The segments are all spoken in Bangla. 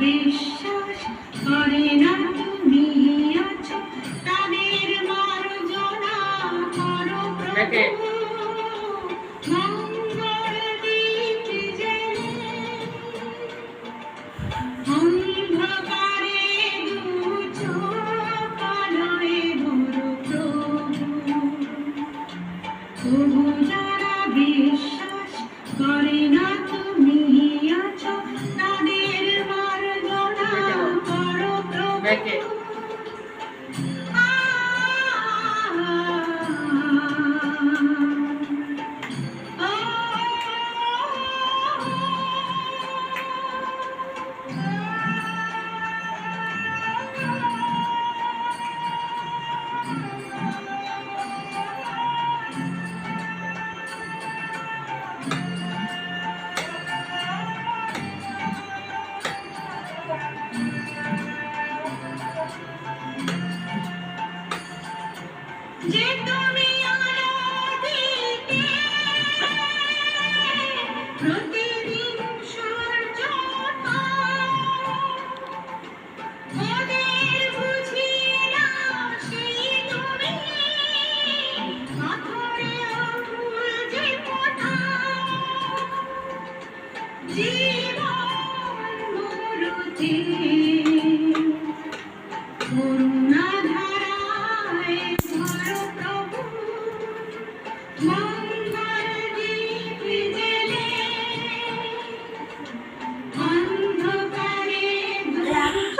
বিশ্বাস করে না তুমি আছো তাদের মার্জনা করো প্রভু মঙ্গল দীপ জ্বেলে অন্ধকারে দু চোখ আলোয় ভরো প্রভু তবু যারা বিশ্বাস করে না তুমি আছো তাদের মার্জনা করো প্রভু যে তুমি আলো দিতে প্রতিদিন সূর্য ওদের বুঝি না সেই তুমি পাথরে অমূল যে কোথাও জীবন মরুতে করুণা ধারায় ভরো প্রভু মঙ্গল দীপ জ্বেলে অন্ধকারে দু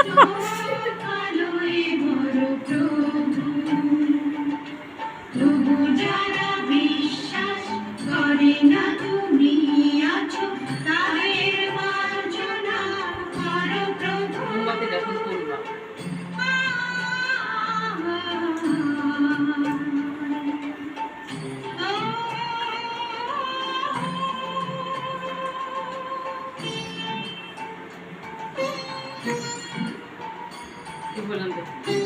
চোখ আলোয় ভরো প্রভু তবু যারা বিশ্বাস করে না তুমি আছো তাদের মার্জনা করো প্রভু কি বলেন